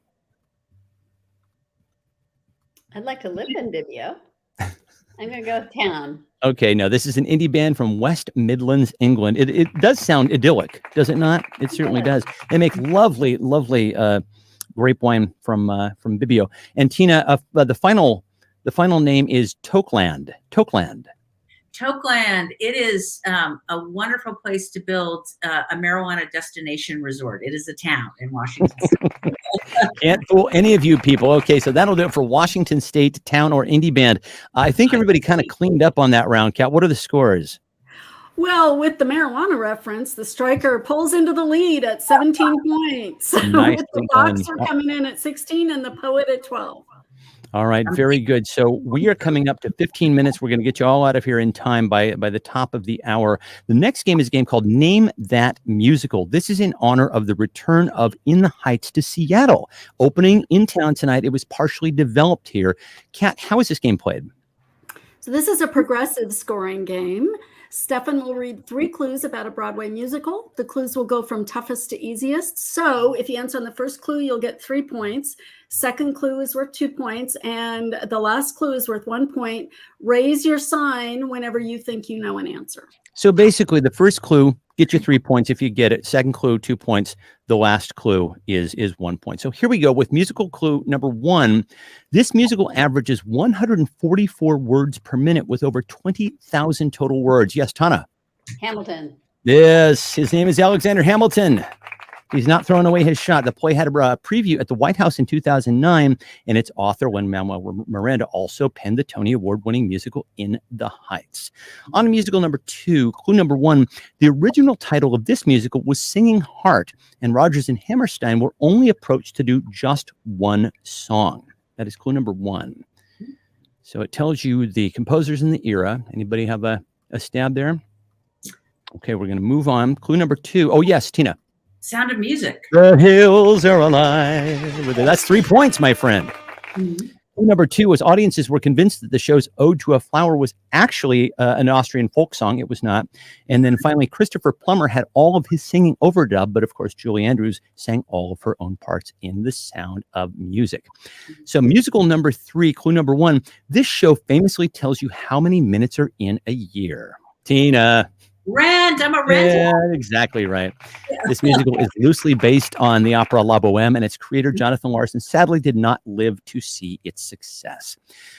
I'd like to live in Bibio. I'm going to go with town. Okay, no, this is an indie band from West Midlands, England. It does sound idyllic, does it not? It certainly does. They make lovely grape wine from Bibio. And Tina, the final name is Tokeland. Tokeland. Tokeland. It is a wonderful place to build a marijuana destination resort. It is a town in Washington State. Can't fool any of you people. Okay, so that'll do it for Washington State town or indie band. I think everybody kind of cleaned up on that round, Kat. What are the scores? Well, with the marijuana reference, the striker pulls into the lead at 17 points. Nicely With the done. boxer coming in at 16 and the poet at 12. All right, very good. So we are coming up to 15 minutes. We're going to get you all out of here in time by the top of the hour. The next game is a game called Name That Musical. This is in honor of the return of In the Heights to Seattle. Opening in town tonight, it was partially developed here. Kat, how is this game played? So this is a progressive scoring game. Stefan will read 3 clues about a Broadway musical. The clues will go from toughest to easiest. So if you answer on the first clue, you'll get 3 points. Second clue is worth 2 points. And the last clue is worth 1 point. Raise your sign whenever you think you know an answer. So basically, the first clue, get you 3 points if you get it. Second clue, 2 points. The last clue is 1 point. So here we go with musical clue number 1. This musical averages 144 words per minute with over 20,000 total words. Yes, Tana. Hamilton. Yes, his name is Alexander Hamilton. He's not throwing away his shot. The play had a preview at the White House in 2009, and its author, Lin-Manuel Miranda, also penned the Tony Award-winning musical In the Heights. On to musical number 2, clue number 1, the original title of this musical was Singing Heart, and Rodgers and Hammerstein were only approached to do just one song. That is clue number 1. So it tells you the composers in the era. Anybody have a a stab there. Okay, we're going to move on. Clue number 2. Oh, yes, Tina. Sound of Music. The hills are alive. That's 3 points, my friend. Mhm. Clue number 2 was audiences were convinced that the show's Ode to a Flower was actually an Austrian folk song. It was not. And then finally, Christopher Plummer had all of his singing overdubbed, but of course, Julie Andrews sang all of her own parts in The Sound of Music. So musical number 3, clue number 1, this show famously tells you how many minutes are in a year. Tina. Rent. I'm a rent. Yeah, exactly right. This musical is loosely based on the opera La Boheme, and its creator, Jonathan Larson, sadly did not live to see its success.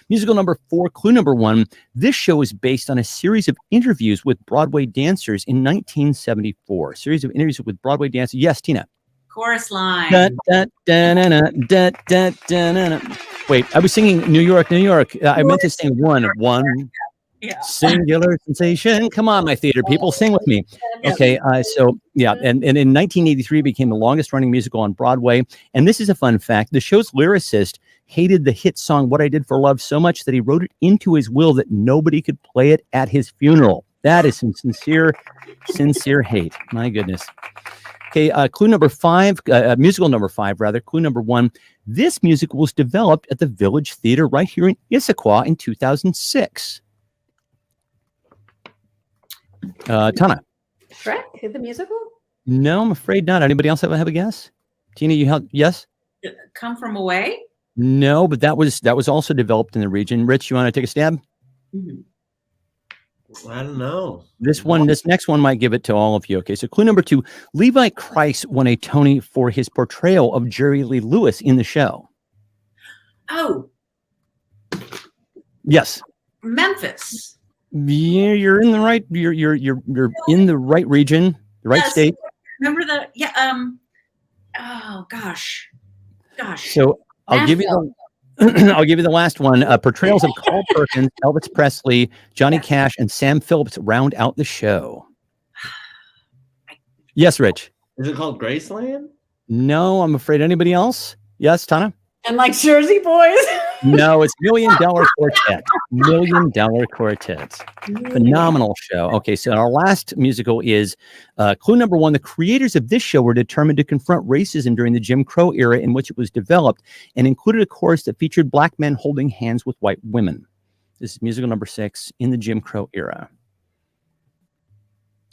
Musical number 4, clue number 1. This show is based on a series of interviews with Broadway dancers in 1974. A series of interviews with Broadway dancers. Yes, Tina. Chorus line. Dun, dun, dun, dun, dun, dun, dun, dun, dun. Wait, I was singing New York, New York. I meant to sing one. Yeah. Singular sensation. Come on, my theater people, sing with me. Okay, so yeah, and in 1983 became the longest running musical on Broadway. And this is a fun fact. The show's lyricist hated the hit song What I Did for Love so much that he wrote it into his will that nobody could play it at his funeral. That is some sincere hate. My goodness. Okay, clue number 5, musical number 5, rather. Clue number 1. This musical was developed at the Village Theater right here in Issaquah in 2006. Tana. Shrek, the musical? No, I'm afraid not. Anybody else have a guess? Tina, you have yes? Come From Away. No, but that was also developed in the region. Rich, you want to take a stab? Mm-hmm. I don't know. This next one might give it to all of you. Okay, so clue number 2. Levi Christ won a Tony for his portrayal of Jerry Lee Lewis in the show. Oh, Yes. Memphis. Yeah, you're in the right. You're in the right region, the right Yes. state. Remember the oh gosh. So I'll give you the last one. Portrayals of Carl Perkins, Elvis Presley, Johnny Cash, and Sam Phillips round out the show. Yes, Rich. Is it called Graceland? No, I'm afraid. Anybody else? Yes, Tana. And like Jersey Boys. No, it's $1 Million Quartet. $1 Million Quartet. Phenomenal show. Okay, so our last musical is clue number 1. The creators of this show were determined to confront racism during the Jim Crow era in which it was developed and included a chorus that featured black men holding hands with white women. This is musical number 6 in the Jim Crow era.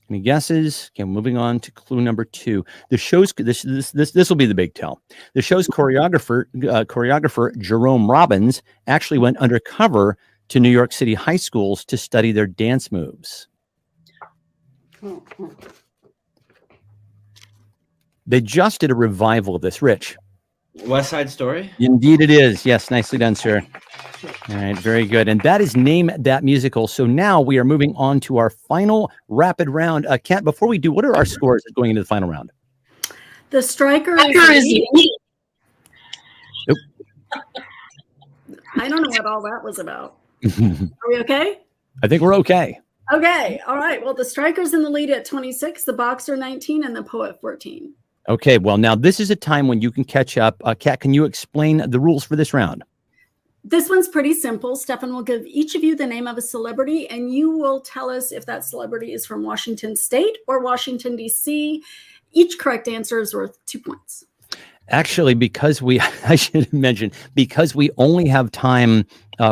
Any guesses? Okay, moving on to clue number 2. The show's this will be the big tell. The show's choreographer Jerome Robbins actually went undercover to New York City high schools to study their dance moves. They just did a revival of this. Rich. West Side Story? Indeed it is. Yes, nicely done, sir. All right, very good. And that is Name That Musical. So now we are moving on to our final rapid round. Kat, before we do, what are our scores going into the final round? The striker is me. Nope. I don't know what all that was about. Are we okay? I think we're okay. Okay. All right. Well, the striker's in the lead at 26, the boxer 19, and the poet 14. Okay, well, now this is a time when you can catch up. Kat, can you explain the rules for this round? This one's pretty simple. Stefan will give each of you the name of a celebrity, and you will tell us if that celebrity is from Washington State or Washington, D.C. Each correct answer is worth 2 points. Actually, I should mention, because we only have time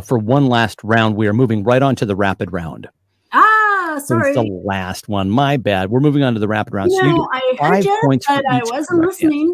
for one last round, we are moving right on to the rapid round. Sorry. It's the last one. My bad. We're moving on to the rapid round. No, I heard you, but I wasn't listening.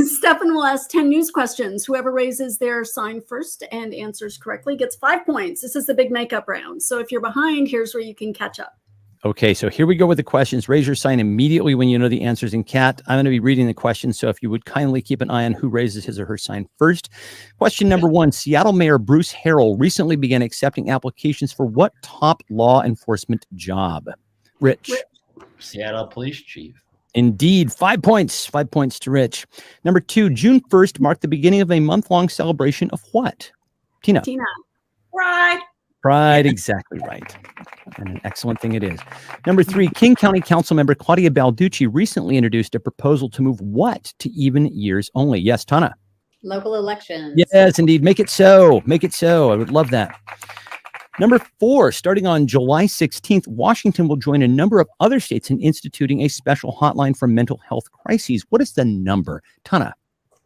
Stefan will ask 10 news questions. Whoever raises their sign first and answers correctly gets 5 points. This is the big makeup round. So if you're behind, here's where you can catch up. Okay, so here we go with the questions. Raise your sign immediately when you know the answers. And Kat, I'm going to be reading the questions, so if you would kindly keep an eye on who raises his or her sign first. Question number 1, Seattle Mayor Bruce Harrell recently began accepting applications for what top law enforcement job? Rich. Seattle Police Chief. Indeed, 5 points. 5 points to Rich. Number 2, June 1st marked the beginning of a month-long celebration of what? Tina. Pride, exactly right. And an excellent thing it is. Number 3, King County Council member Claudia Balducci recently introduced a proposal to move what to even years only? Yes, Tana. Local elections. Yes, indeed. Make it so. Make it so. I would love that. Number 4, starting on July 16th, Washington will join a number of other states in instituting a special hotline for mental health crises. What is the number? Tana.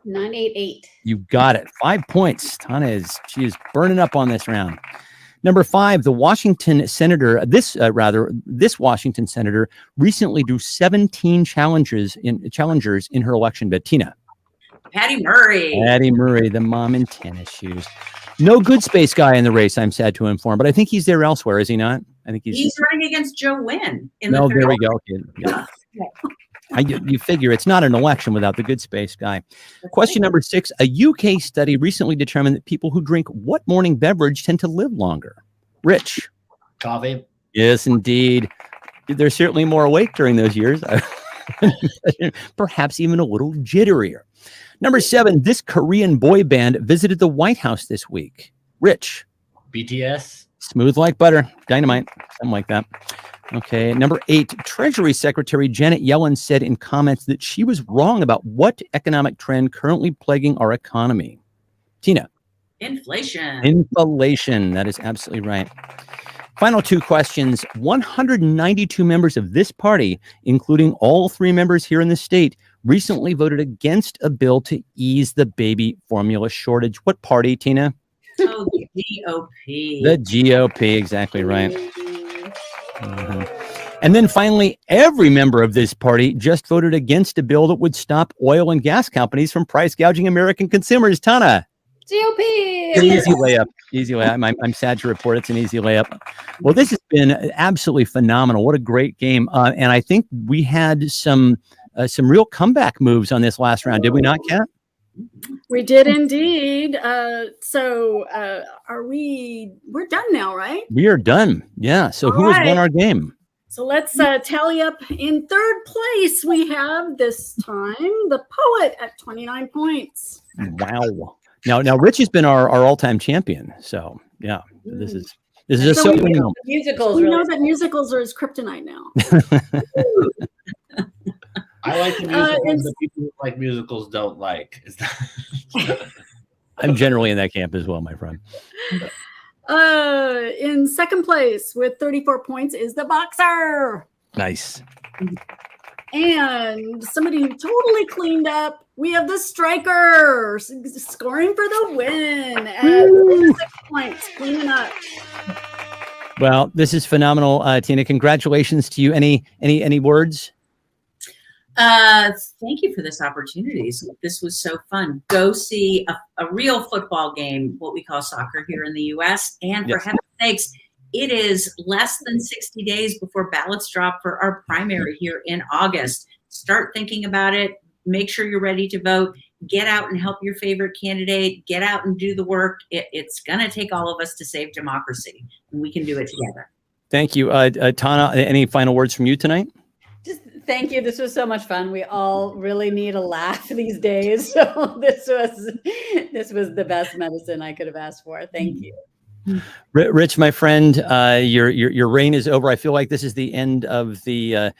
988. You got it. 5 points. Tana she is burning up on this round. Number 5, the Washington senator, this Washington senator recently drew 17 challengers in her election bid. Tina. Patty Murray. Patty Murray, the mom in tennis shoes. No good space guy in the race, I'm sad to inform, but I think he's there elsewhere, is he not? I think he's running against Joe Wynn. No, there we go. Okay. Yeah. You figure it's not an election without the good space guy. Question number 6. A UK study recently determined that people who drink what morning beverage tend to live longer? Rich. Coffee. Yes, indeed. They're certainly more awake during those years. Perhaps even a little jitterier. Number 7. This Korean boy band visited the White House this week. Rich. BTS. Smooth like butter. Dynamite. Something like that. Okay. Number 8. Treasury Secretary Janet Yellen said in comments that she was wrong about what economic trend currently plaguing our economy. Tina. Inflation. Inflation. That is absolutely right. Final 2 questions. 192 members of this party, including all 3 members here in the state, recently voted against a bill to ease the baby formula shortage. What party, Tina? Oh, the GOP. The GOP. Exactly right. And then finally, every member of this party just voted against a bill that would stop oil and gas companies from price gouging American consumers. Tana. GOP. Easy layup. Easy layup. I'm sad to report it's an easy layup. Well, this has been absolutely phenomenal. What a great game. And I think we had some real comeback moves on this last round. Did we not, Kat? We did indeed. We're done now, right? We are done. Yeah. So who has won our game? So let's tally up. In 3rd place, we have this time the poet at 29 points. Wow. Now Rich has been our all-time champion. So yeah, this is just so phenomenal. Musicals. We know that musicals are his kryptonite now. I like the musicals that people who like musicals don't like. I'm generally in that camp as well, my friend. In 2nd place with 34 points is the boxer. Nice. And somebody who totally cleaned up, we have the striker scoring for the win at 6 points, cleaning up. Well, this is phenomenal, Tina. Congratulations to you. Any words? Thank you for this opportunity. This was so fun. Go see a real football game, what we call soccer here in the U.S. And for heaven's sakes, it is less than 60 days before ballots drop for our primary here in August. Start thinking about it. Make sure you're ready to vote. Get out and help your favorite candidate. Get out and do the work. It's going to take all of us to save democracy, and we can do it together. Thank you. Tana, any final words from you tonight? Just thank you. This was so much fun. We all really need a laugh these days. So this was the best medicine I could have asked for. Thank you. Rich, my friend, your reign is over. I feel like this is the end of the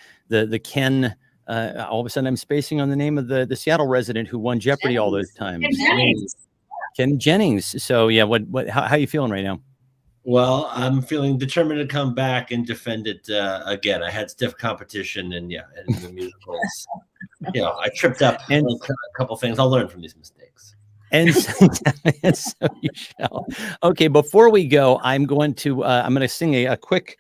Ken. All of a sudden, I'm spacing on the name of the Seattle resident who won Jeopardy all those times. Ken Jennings. So yeah, how are you feeling right now? Well, I'm feeling determined to come back and defend it again. I had stiff competition, and in the musicals, I tripped up and a couple things. I'll learn from these mistakes. And so you shall. Okay, before we go, I'm going to sing a quick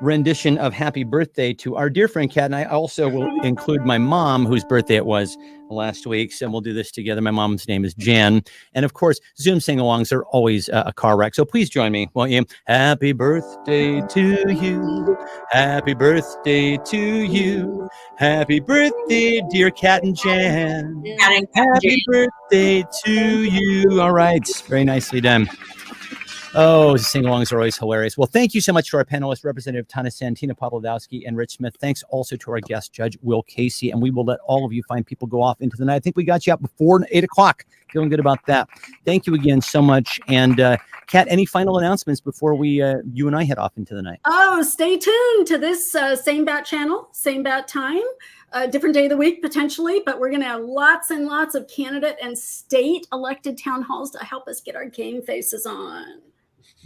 rendition of Happy Birthday to our dear friend Kat, and I also will include my mom, whose birthday it was last week, so we'll do this together. My mom's name is Jan, and of course, Zoom sing-alongs are always a car wreck, so please join me, won't you? Happy birthday to you. Happy birthday to you. Happy birthday, dear Kat and Jan. Happy birthday to you. All right, very nicely done. Oh, sing-alongs are always hilarious. Well, thank you so much to our panelists, Representative Tana, Senn, Podlodowski, and Rich Smith. Thanks also to our guest, Judge Will Casey. And we will let all of you fine people go off into the night. I think we got you up before 8 o'clock. Feeling good about that. Thank you again so much. And Kat, any final announcements before you and I head off into the night? Oh, stay tuned to this same bat channel, same bat time. Different day of the week, potentially, but we're going to have lots and lots of candidate and state elected town halls to help us get our game faces on.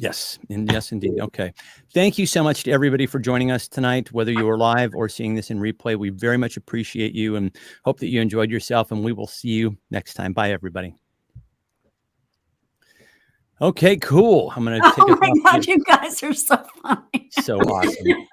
Yes, and yes, indeed. Okay. Thank you so much to everybody for joining us tonight, whether you were live or seeing this in replay. We very much appreciate you and hope that you enjoyed yourself, and we will see you next time. Bye, everybody. Okay, cool. I'm going to take Oh us my off. God, you guys are so funny. So awesome.